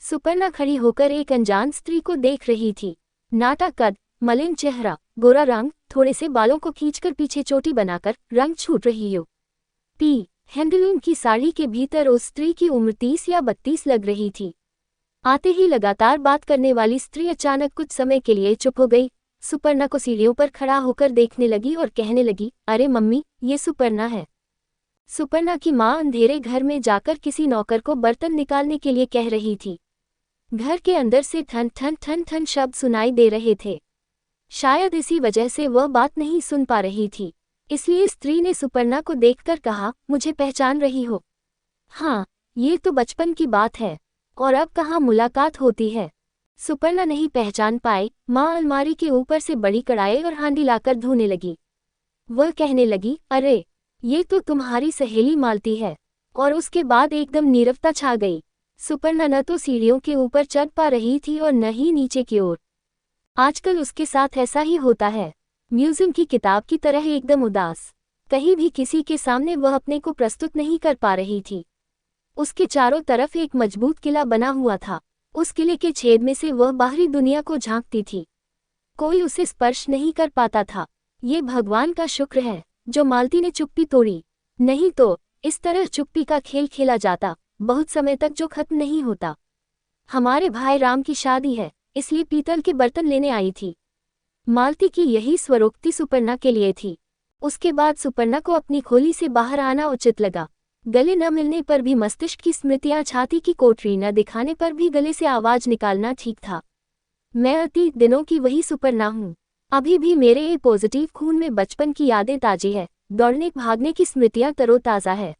सुपर्णा खड़ी होकर एक अनजान स्त्री को देख रही थी। नाटा कद, मलिन चेहरा, गोरा रंग, थोड़े से बालों को खींचकर पीछे चोटी बनाकर रंग छूट रही हो। पी हैंडलूम की साड़ी के भीतर उस स्त्री की उम्र 30 या 32 लग रही थी। आते ही लगातार बात करने वाली स्त्री अचानक कुछ समय के लिए चुप हो गई। सुपर्णा को सीढ़ियों पर खड़ा होकर देखने लगी और कहने लगी, अरे मम्मी, ये सुपर्णा है। सुपर्णा की माँ अंधेरे घर में जाकर किसी नौकर को बर्तन निकालने के लिए कह रही थी। घर के अंदर से ठन ठन ठन ठन शब्द सुनाई दे रहे थे। शायद इसी वजह से वह बात नहीं सुन पा रही थी, इसलिए स्त्री ने सुपर्णा को देखकर कहा, मुझे पहचान रही हो? हाँ, ये तो बचपन की बात है, और अब कहाँ मुलाकात होती है। सुपर्णा नहीं पहचान पाई। माँ अलमारी के ऊपर से बड़ी कढ़ाई और हांडी लाकर धोने लगी। वह कहने लगी, अरे, ये तो तुम्हारी सहेली मालती है। और उसके बाद एकदम नीरवता छा गई। सुपर्णा न तो सीढ़ियों के ऊपर चढ़ पा रही थी और न ही नीचे की ओर। आजकल उसके साथ ऐसा ही होता है, म्यूजियम की किताब की तरह एकदम उदास। कहीं भी किसी के सामने वह अपने को प्रस्तुत नहीं कर पा रही थी। उसके चारों तरफ एक मजबूत किला बना हुआ था। उस किले के छेद में से वह बाहरी दुनिया को झांकती थी। कोई उसे स्पर्श नहीं कर पाता था। ये भगवान का शुक्र है जो मालती ने चुप्पी तोड़ी, नहीं तो इस तरह चुप्पी का खेल खेला जाता बहुत समय तक, जो खत्म नहीं होता। हमारे भाई राम की शादी है, इसलिए पीतल के बर्तन लेने आई थी। मालती की यही स्वरोक्ति सुपर्णा के लिए थी। उसके बाद सुपर्णा को अपनी खोली से बाहर आना उचित लगा। गले न मिलने पर भी मस्तिष्क की स्मृतियां, छाती की कोठरी न दिखाने पर भी गले से आवाज निकालना ठीक था। मैं अतीत दिनों की वही सुपर्णा हूँ। अभी भी मेरे ये पॉजिटिव खून में बचपन की यादें ताजी है। दौड़ने भागने की स्मृतियां तरोताज़ा है।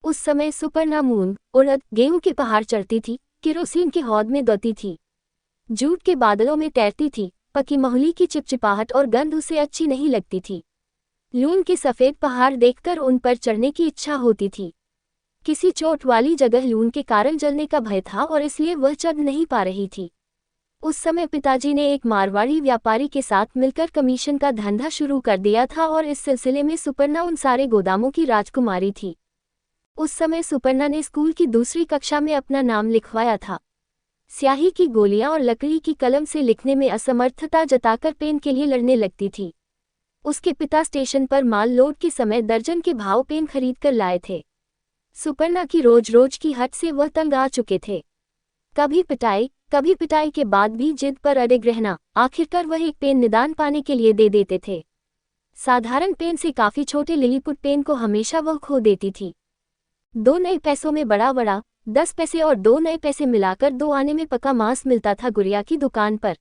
उस समय सुपर्णा मूंग, उड़द, गेहूं के पहाड़ चढ़ती थी, केरोसिन के हौद में दौती थी, जूट के बादलों में तैरती थी। पकी महुली की चिपचिपाहट और गंध उसे अच्छी नहीं लगती थी। लून के सफ़ेद पहाड़ देखकर उन पर चढ़ने की इच्छा होती थी। किसी चोट वाली जगह लून के कारण जलने का भय था और इसलिए वह चढ़ नहीं पा रही थी। उस समय पिताजी ने एक मारवाड़ी व्यापारी के साथ मिलकर कमीशन का धंधा शुरू कर दिया था और इस सिलसिले में सुपर्णा उन सारे गोदामों की राजकुमारी थी। उस समय सुपर्णा ने स्कूल की दूसरी कक्षा में अपना नाम लिखवाया था। स्याही की गोलियां और लकड़ी की कलम से लिखने में असमर्थता जताकर पेन के लिए लड़ने लगती थी। उसके पिता स्टेशन पर माल लोड के समय दर्जन के भाव पेन खरीद कर लाए थे। सुपर्णा की रोज रोज की हट से वह तंग आ चुके थे। कभी पिटाई के बाद भी जिद पर अड़े रहना। आखिरकार वह एक पेन निदान पाने के लिए दे देते थे। साधारण पेन से काफी छोटे लिलीपुट पेन को हमेशा वह खो देती थी। 2 नए पैसों में बड़ा 10 पैसे और 2 नए पैसे मिलाकर 2 आने में पका मांस मिलता था गुड़िया की दुकान पर।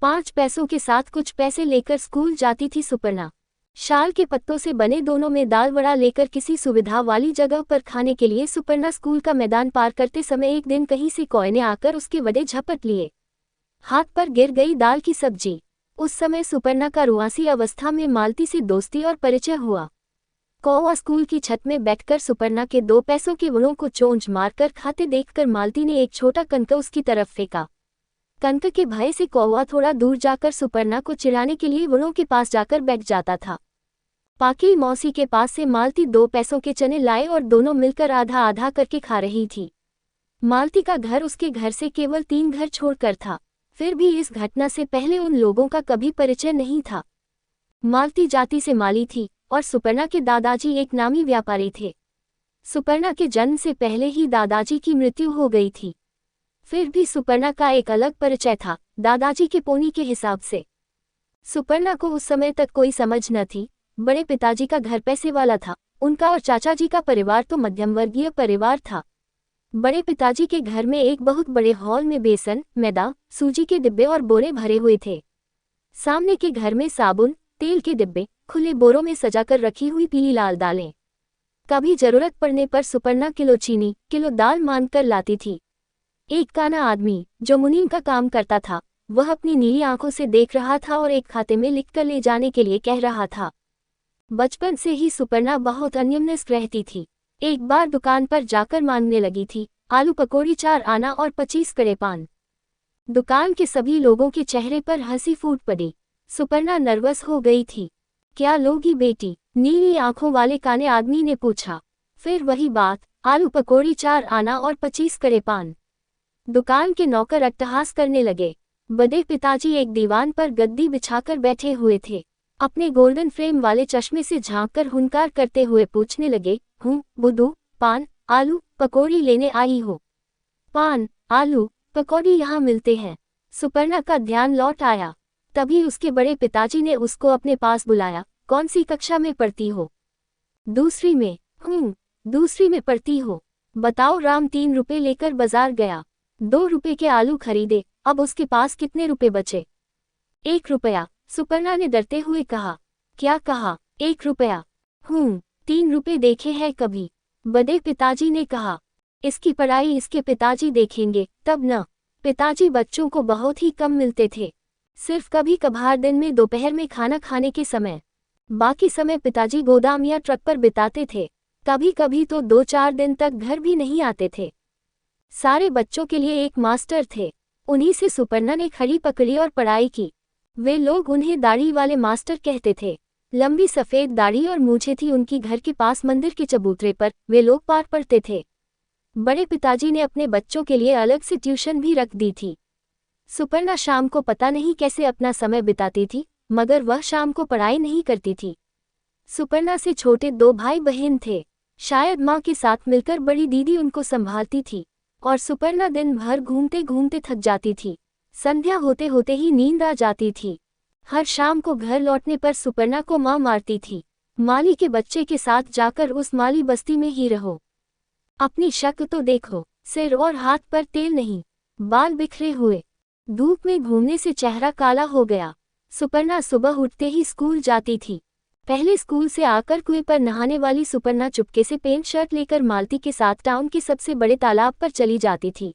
5 पैसों के साथ कुछ पैसे लेकर स्कूल जाती थी सुपर्णा। शाल के पत्तों से बने दोनों में दाल वड़ा लेकर किसी सुविधा वाली जगह पर खाने के लिए सुपर्णा स्कूल का मैदान पार करते समय एक दिन कहीं से कौए ने आकर उसके वड़े झपट लिए। हाथ पर गिर गई दाल की सब्जी। उस समय सुपर्णा का रुआसी अवस्था में मालती से दोस्ती और परिचय हुआ। कौवा स्कूल की छत में बैठकर सुपर्णा के 2 पैसों के वड़ों को चोंच मारकर खाते देखकर मालती ने एक छोटा कनका उसकी तरफ फेंका। कनक के भय से कौवा थोड़ा दूर जाकर सुपर्णा को चिढ़ाने के लिए वड़ों के पास जाकर बैठ जाता था। पाकी मौसी के पास से मालती 2 पैसों के चने लाए और दोनों मिलकर आधा आधा करके खा रही थी। मालती का घर उसके घर से केवल 3 घर छोड़कर था। फिर भी इस घटना से पहले उन लोगों का कभी परिचय नहीं था। मालती जाति से माली थी और सुपर्णा के दादाजी एक नामी व्यापारी थे। सुपर्णा के जन्म से पहले ही दादाजी की मृत्यु हो गई थी। फिर भी सुपर्णा का एक अलग परिचय था, दादाजी के पोनी के हिसाब से। सुपर्णा को उस समय तक कोई समझ न थी। बड़े पिताजी का घर पैसे वाला था, उनका और चाचा जी का परिवार तो मध्यम वर्गीय परिवार था। बड़े पिताजी के घर में एक बहुत बड़े हॉल में बेसन, मैदा, सूजी के डिब्बे और बोरे भरे हुए थे। सामने के घर में साबुन, तेल के डिब्बे खुले बोरों में सजाकर रखी हुई पीली लाल दालें। कभी जरूरत पड़ने पर सुपर्णा किलो चीनी, किलो दाल मांगकर लाती थी। एक काना आदमी जो मुनीम का काम करता था, वह अपनी नीली आंखों से देख रहा था और एक खाते में लिखकर ले जाने के लिए कह रहा था। बचपन से ही सुपर्णा बहुत अन्यमनस्क रहती थी। एक बार दुकान पर जाकर मांगने लगी थी, आलू पकौड़ी 4 आना और 25 कड़े पान। दुकान के सभी लोगों के चेहरे पर हंसी फूट पड़ी। सुपर्णा नर्वस हो गई थी। क्या लोगी बेटी? नीली आंखों वाले काने आदमी ने पूछा। फिर वही बात, आलू पकौड़ी 4 आना और 25 कड़े पान। दुकान के नौकर अट्टहास करने लगे। बड़े पिताजी एक दीवान पर गद्दी बिछाकर बैठे हुए थे। अपने गोल्डन फ्रेम वाले चश्मे से झांककर हुंकार करते हुए पूछने लगे, बुद्धू, पान, आलू, पकौड़ी लेने आई हो? पान, आलू, पकौड़ी यहाँ मिलते हैं। सुपर्णा का ध्यान लौट आया। तभी उसके बड़े पिताजी ने उसको अपने पास बुलाया। कौन सी कक्षा में पढ़ती हो? दूसरी में। दूसरी में पढ़ती हो? बताओ। राम 3 रुपए लेकर बाजार गया। 2 रुपए के आलू खरीदे। अब उसके पास कितने रुपए बचे? 1 रुपया, सुपर्णा ने डरते हुए कहा। क्या कहा? 1 रुपया? 3 रुपए देखे हैं कभी? बड़े पिताजी ने कहा। इसकी पढ़ाई इसके पिताजी देखेंगे तब न। पिताजी बच्चों को बहुत ही कम मिलते थे, सिर्फ कभी कभार दिन में दोपहर में खाना खाने के समय। बाकी समय पिताजी गोदाम या ट्रक पर बिताते थे। कभी कभी तो 2-4 दिन तक घर भी नहीं आते थे। सारे बच्चों के लिए एक मास्टर थे। उन्हीं से सुपर्णा ने खड़ी पकड़ी और पढ़ाई की। वे लोग उन्हें दाढ़ी वाले मास्टर कहते थे। लंबी सफ़ेद दाढ़ी और मूछें थी उनकी। घर के पास मंदिर के चबूतरे पर वे लोग पाठ पढ़ते थे। बड़े पिताजी ने अपने बच्चों के लिए अलग से ट्यूशन भी रख दी थी। सुपर्णा शाम को पता नहीं कैसे अपना समय बिताती थी, मगर वह शाम को पढ़ाई नहीं करती थी। सुपर्णा से छोटे 2 भाई बहन थे। शायद माँ के साथ मिलकर बड़ी दीदी उनको संभालती थी और सुपर्णा दिन भर घूमते घूमते थक जाती थी। संध्या होते होते ही नींद आ जाती थी। हर शाम को घर लौटने पर सुपर्णा को माँ मारती थी। माली के बच्चे के साथ जाकर उस माली बस्ती में ही रहो। अपनी शक्ल तो देखो, सिर और हाथ पर तेल नहीं, बाल बिखरे हुए, धूप में घूमने से चेहरा काला हो गया। सुपर्णा सुबह उठते ही स्कूल जाती थी। पहले स्कूल से आकर कुएं पर नहाने वाली सुपर्णा चुपके से पेंट शर्ट लेकर मालती के साथ टाउन के सबसे बड़े तालाब पर चली जाती थी।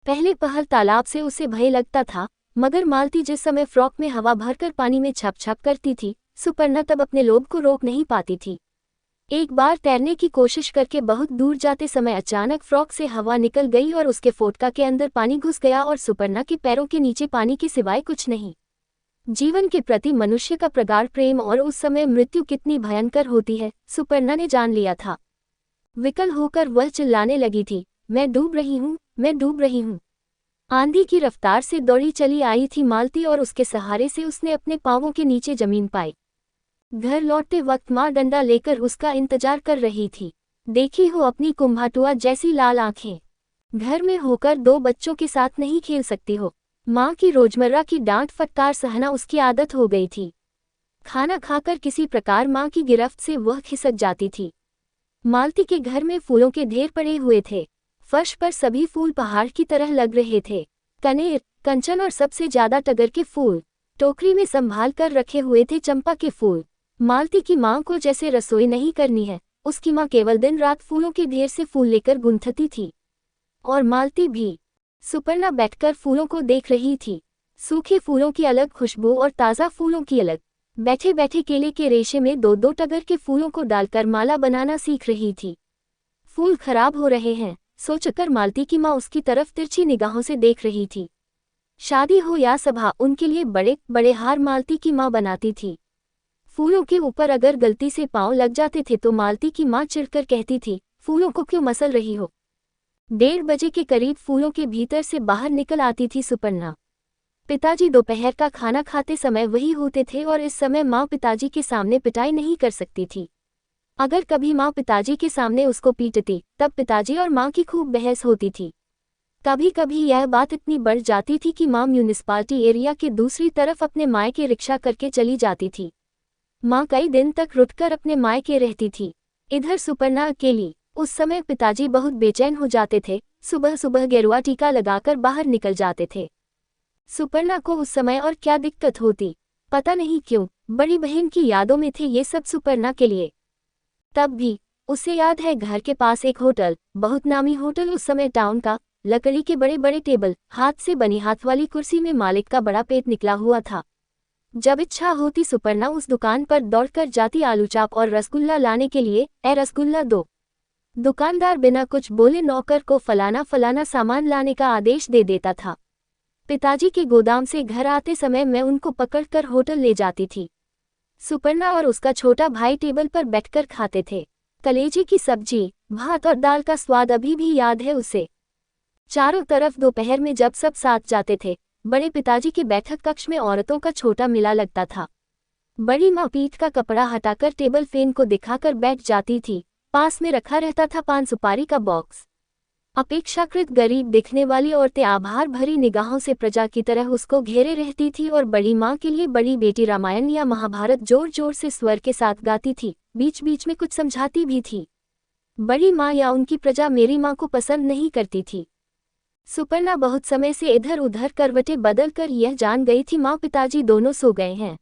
पहले पहल तालाब से उसे भय लगता था, मगर मालती जिस समय फ्रॉक में हवा भरकर पानी में छप छप करती थी, सुपर्णा तब अपने लोभ को रोक नहीं पाती थी। एक बार तैरने की कोशिश करके बहुत दूर जाते समय अचानक फ्रॉक से हवा निकल गई और उसके फोटका के अंदर पानी घुस गया और सुपर्णा के पैरों के नीचे पानी के सिवाय कुछ नहीं। जीवन के प्रति मनुष्य का प्रगाढ़ प्रेम और उस समय मृत्यु कितनी भयंकर होती है, सुपर्णा ने जान लिया था। विकल होकर वह चिल्लाने लगी थी, मैं डूब रही हूँ, मैं डूब रही हूँ। आंधी की रफ्तार से दौड़ी चली आई थी मालती और उसके सहारे से उसने अपने पांवों के नीचे जमीन पाई। घर लौटते वक्त माँ डंडा लेकर उसका इंतजार कर रही थी। देखी हो अपनी कुंभाटुआ जैसी लाल आंखें। घर में होकर 2 बच्चों के साथ नहीं खेल सकती हो। माँ की रोजमर्रा की डांट फटकार सहना उसकी आदत हो गई थी। खाना खाकर किसी प्रकार माँ की गिरफ्त से वह खिसक जाती थी। मालती के घर में फूलों के ढेर पड़े हुए थे। फर्श पर सभी फूल पहाड़ की तरह लग रहे थे। कनेर, कंचन और सबसे ज्यादा टगर के फूल। टोकरी में संभाल कर रखे हुए थे चंपा के फूल। मालती की माँ को जैसे रसोई नहीं करनी है, उसकी माँ केवल दिन रात फूलों के ढेर से फूल लेकर गुंथती थी। और मालती भी। सुपर्णा बैठकर फूलों को देख रही थी। सूखे फूलों की अलग खुशबू और ताज़ा फूलों की अलग। बैठे बैठे केले के रेशे में 2-2 टगर के फूलों को डालकर माला बनाना सीख रही थी। फूल खराब हो रहे हैं, सोचकर मालती की माँ उसकी तरफ तिरछी निगाहों से देख रही थी। शादी हो या सभा, उनके लिए बड़े बड़े हार मालती की माँ बनाती थी। फूलों के ऊपर अगर गलती से पांव लग जाते थे तो मालती की माँ चिढ़कर कहती थी, फूलों को क्यों मसल रही हो। 1:30 बजे के करीब फूलों के भीतर से बाहर निकल आती थी सुपर्णा। पिताजी दोपहर का खाना खाते समय वही होते थे और इस समय माँ पिताजी के सामने पिटाई नहीं कर सकती थी। अगर कभी माँ पिताजी के सामने उसको पीटती, तब पिताजी और माँ की खूब बहस होती थी। कभी कभी यह बात इतनी बढ़ जाती थी कि माँ म्यूनिसिपालिटी एरिया के दूसरी तरफ अपने मायके रिक्शा करके चली जाती थी। माँ कई दिन तक रुककर अपने मायके रहती थी। इधर सुपर्णा अकेली। उस समय पिताजी बहुत बेचैन हो जाते थे, सुबह सुबह गेरुआ टीका लगाकर बाहर निकल जाते थे। सुपर्णा को उस समय और क्या दिक्कत होती, पता नहीं क्यों, बड़ी बहन की यादों में थे ये सब सुपर्णा के लिए। तब भी उसे याद है घर के पास एक होटल, बहुत नामी होटल उस समय टाउन का। लकड़ी के बड़े बड़े टेबल, हाथ से बनी हाथ वाली कुर्सी में मालिक का बड़ा पेट निकला हुआ था। जब इच्छा होती सुपर्णा उस दुकान पर दौड़कर जाती आलू चाप और रसगुल्ला लाने के लिए। रसगुल्ला दो। दुकानदार बिना कुछ बोले नौकर को फलाना फलाना सामान लाने का आदेश दे देता था। पिताजी के गोदाम से घर आते समय मैं उनको पकड़कर होटल ले जाती थी। सुपर्णा और उसका छोटा भाई टेबल पर बैठकर खाते थे। कलेजे की सब्जी, भात और दाल का स्वाद अभी भी याद है उसे। चारों तरफ दोपहर में जब सब साथ जाते थे, बड़े पिताजी के बैठक कक्ष में औरतों का छोटा मेला लगता था। बड़ी माँ पीठ का कपड़ा हटाकर टेबल फैन को दिखाकर बैठ जाती थी। पास में रखा रहता था पान सुपारी का बॉक्स। अपेक्षाकृत गरीब दिखने वाली औरतें आभार भरी निगाहों से प्रजा की तरह उसको घेरे रहती थी और बड़ी माँ के लिए बड़ी बेटी रामायण या महाभारत जोर जोर से स्वर के साथ गाती थी, बीच बीच में कुछ समझाती भी थी। बड़ी माँ या उनकी प्रजा मेरी माँ को पसंद नहीं करती थी। सुपर्णा बहुत समय से इधर उधर करवटें बदल कर यह जान गई थी माँ पिताजी दोनों सो गए हैं।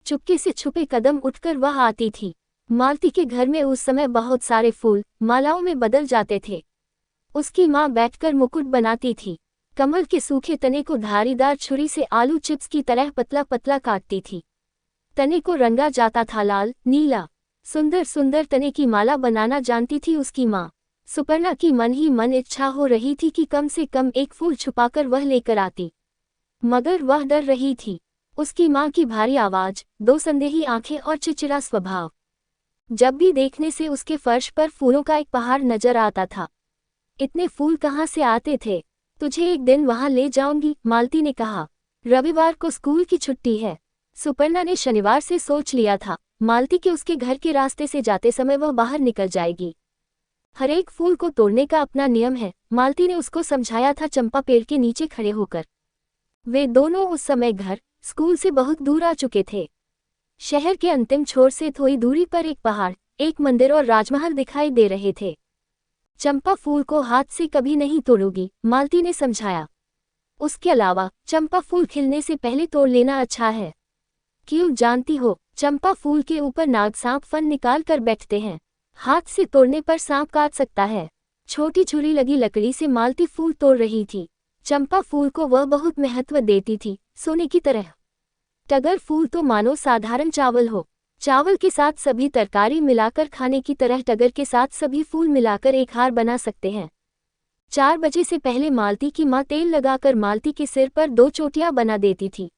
चुपके से छुपे कदम उठकर वह आती थी। मालती के घर में उस समय बहुत सारे फूल मालाओं में बदल जाते थे। उसकी माँ बैठकर मुकुट बनाती थी। कमल के सूखे तने को धारीदार छुरी से आलू चिप्स की तरह पतला पतला काटती थी। तने को रंगा जाता था लाल नीला। सुंदर सुंदर तने की माला बनाना जानती थी उसकी माँ। सुपर्णा की मन ही मन इच्छा हो रही थी कि कम से कम एक फूल छुपाकर वह लेकर आती, मगर वह डर रही थी। उसकी माँ की भारी आवाज, दो संदेही आंखें और चिड़चिड़ा स्वभाव। जब भी देखने से उसके फर्श पर फूलों का एक पहाड़ नजर आता था। इतने फूल कहाँ से आते थे? तुझे एक दिन वहां ले जाऊंगी, मालती ने कहा। रविवार को स्कूल की छुट्टी है। सुपर्णा ने शनिवार से सोच लिया था, मालती के उसके घर के रास्ते से जाते समय वह बाहर निकल जाएगी। हर एक फूल को तोड़ने का अपना नियम है, मालती ने उसको समझाया था चंपा पेड़ के नीचे खड़े होकर। वे दोनों उस समय घर स्कूल से बहुत दूर आ चुके थे। शहर के अंतिम छोर से थोड़ी दूरी पर एक पहाड़, एक मंदिर और राजमहल दिखाई दे रहे थे। चंपा फूल को हाथ से कभी नहीं तोड़ोगी, मालती ने समझाया। उसके अलावा चंपा फूल खिलने से पहले तोड़ लेना अच्छा है। क्यों जानती हो? चंपा फूल के ऊपर नाग सांप फन निकाल कर बैठते हैं। हाथ से तोड़ने पर सांप काट सकता है। छोटी छुरी लगी लकड़ी से मालती फूल तोड़ रही थी। चंपा फूल को वह बहुत महत्व देती थी, सोने की तरह। टगर फूल तो मानो साधारण चावल हो। चावल के साथ सभी तरकारी मिलाकर खाने की तरह टगर के साथ सभी फूल मिलाकर एक हार बना सकते हैं। 4 बजे से पहले मालती की माँ तेल लगाकर मालती के सिर पर 2 चोटियां बना देती थी।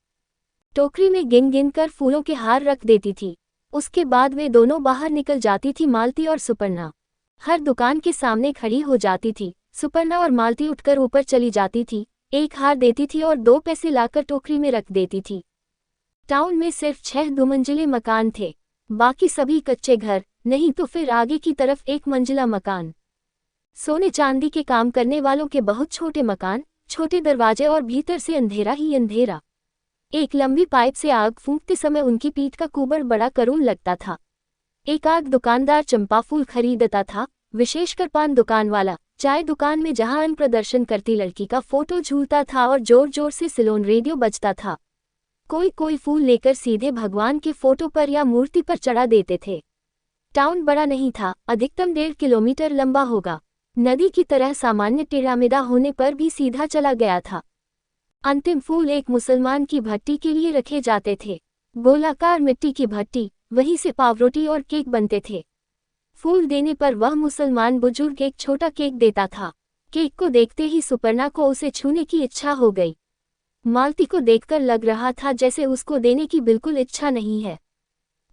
टोकरी में गिन गिन कर फूलों के हार रख देती थी। उसके बाद वे दोनों बाहर निकल जाती थी, मालती और सुपर्णा। हर दुकान के सामने खड़ी हो जाती थी। सुपर्णा और मालती उठकर ऊपर चली जाती थी, एक हार देती थी और 2 पैसे लाकर टोकरी में रख देती थी। टाउन में सिर्फ 6 दुमंजिले मकान थे, बाकी सभी कच्चे घर, नहीं तो फिर आगे की तरफ 1 मंजिला मकान। सोने चांदी के काम करने वालों के बहुत छोटे मकान, छोटे दरवाजे और भीतर से अंधेरा ही अंधेरा। एक लंबी पाइप से आग फूंकते समय उनकी पीठ का कुबड़ बड़ा करुण लगता था। एक आध दुकानदार चंपा फूल खरीदता था, विशेषकर पान दुकान वाला। चाय दुकान में जहां अन्न प्रदर्शन करती लड़की का फोटो झूलता था और जोर जोर से सिलोन रेडियो बजता था। कोई फूल लेकर सीधे भगवान के फोटो पर या मूर्ति पर चढ़ा देते थे। टाउन बड़ा नहीं था, अधिकतम 1.5 किलोमीटर लंबा होगा। नदी की तरह सामान्य टेढ़ामेढ़ा होने पर भी सीधा चला गया था। अंतिम फूल एक मुसलमान की भट्टी के लिए रखे जाते थे, गोलाकार मिट्टी की भट्टी, वहीं से पावरोटी और केक बनते थे। फूल देने पर वह मुसलमान बुजुर्ग एक छोटा केक देता था। केक को देखते ही सुपर्णा को उसे छूने की इच्छा हो गई। मालती को देखकर लग रहा था जैसे उसको देने की बिल्कुल इच्छा नहीं है।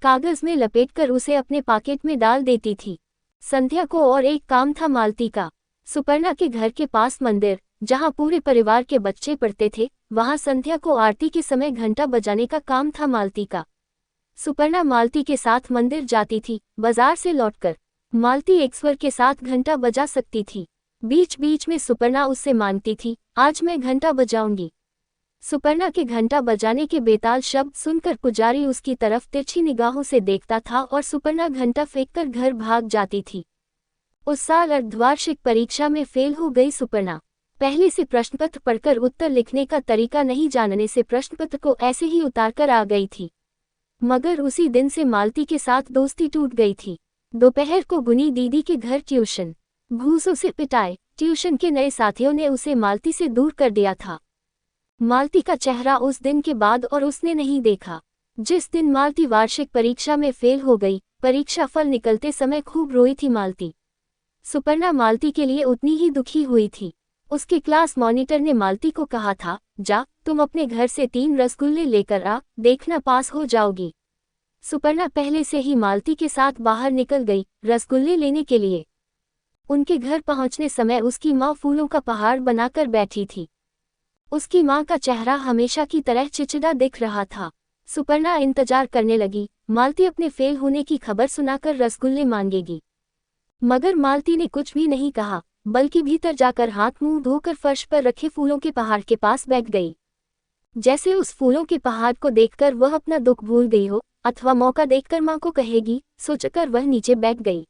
कागज में लपेटकर उसे अपने पॉकेट में डाल देती थी। संध्या को और एक काम था मालती का। सुपर्णा के घर के पास मंदिर, जहां पूरे परिवार के बच्चे पढ़ते थे, वहां संध्या को आरती के समय घंटा बजाने का काम था मालती का। सुपर्णा मालती के साथ मंदिर जाती थी। बाजार से लौटकर मालती एक स्वर के साथ घंटा बजा सकती थी। बीच बीच में सुपर्णा उससे मांगती थी, आज मैं घंटा बजाऊंगी। सुपर्णा के घंटा बजाने के बेताल शब्द सुनकर पुजारी उसकी तरफ तिरछी निगाहों से देखता था और सुपर्णा घंटा फेंककर घर भाग जाती थी। उस साल अर्धवार्षिक परीक्षा में फेल हो गई सुपर्णा। पहले से प्रश्नपत्र पढ़कर उत्तर लिखने का तरीका नहीं जानने से प्रश्नपत्र को ऐसे ही उतारकर आ गई थी। मगर उसी दिन से मालती के साथ दोस्ती टूट गई थी। दोपहर को गुनी दीदी के घर ट्यूशन, भूसों से पिटाए ट्यूशन के नए साथियों ने उसे मालती से दूर कर दिया था। मालती का चेहरा उस दिन के बाद और उसने नहीं देखा। जिस दिन मालती वार्षिक परीक्षा में फेल हो गई, परीक्षा फल निकलते समय खूब रोई थी मालती। सुपर्णा मालती के लिए उतनी ही दुखी हुई थी। उसके क्लास मॉनिटर ने मालती को कहा था, जा तुम अपने घर से 3 रसगुल्ले लेकर आ, देखना पास हो जाओगी। सुपर्णा पहले से ही मालती के साथ बाहर निकल गई रसगुल्ले लेने के लिए। उनके घर पहुंचने समय उसकी माँ फूलों का पहाड़ बनाकर बैठी थी। उसकी माँ का चेहरा हमेशा की तरह चिड़चिड़ा दिख रहा था। सुपर्णा इंतजार करने लगी, मालती अपने फेल होने की खबर सुनाकर रसगुल्ले मांगेगी। मगर मालती ने कुछ भी नहीं कहा, बल्कि भीतर जाकर हाथ मुंह धोकर फर्श पर रखे फूलों के पहाड़ के पास बैठ गई। जैसे उस फूलों के पहाड़ को देखकर वह अपना दुख भूल गई हो, अथवा मौका देखकर माँ को कहेगी, सोचकर वह नीचे बैठ गई।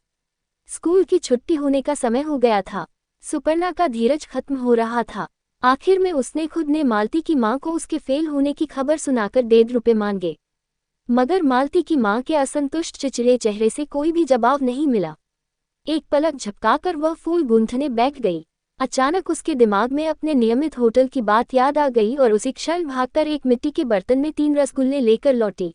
स्कूल की छुट्टी होने का समय हो गया था। सुपर्णा का धीरज खत्म हो रहा था। आखिर में उसने खुद ने मालती की माँ को उसके फेल होने की खबर सुनाकर 1.5 रुपए मांगे। मगर मालती की माँ के असंतुष्ट चिड़चिड़े चेहरे से कोई भी जवाब नहीं मिला। एक पलक झपकाकर वह फूल गूंथने बैठ गई। अचानक उसके दिमाग में अपने नियमित होटल की बात याद आ गई और उसी क्षण भागकर एक मिट्टी के बर्तन में 3 रसगुल्ले लेकर लौटी।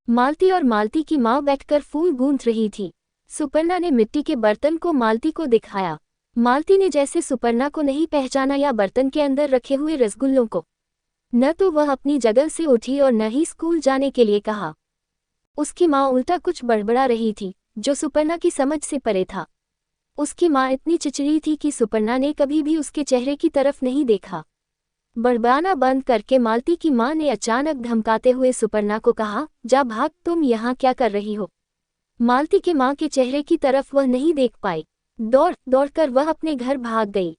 मालती और मालती की माँ बैठकर फूल गूंथ रही थी। सुपर्णा ने मिट्टी के बर्तन को मालती को दिखाया। मालती ने जैसे सुपर्णा को नहीं पहचाना या बर्तन के अंदर रखे हुए रसगुल्लों को। न तो वह अपनी जगह से उठी और न ही स्कूल जाने के लिए कहा। उसकी माँ उल्टा कुछ बड़बड़ा रही थी, जो सुपर्णा की समझ से परे था। उसकी माँ इतनी चिड़चिड़ी थी कि सुपर्णा ने कभी भी उसके चेहरे की तरफ नहीं देखा। बड़बड़ाना बंद करके मालती की माँ ने अचानक धमकाते हुए सुपर्णा को कहा, जा भाग, तुम यहाँ क्या कर रही हो। मालती के माँ के चेहरे की तरफ वह नहीं देख पाई। दौड़कर वह अपने घर भाग गई।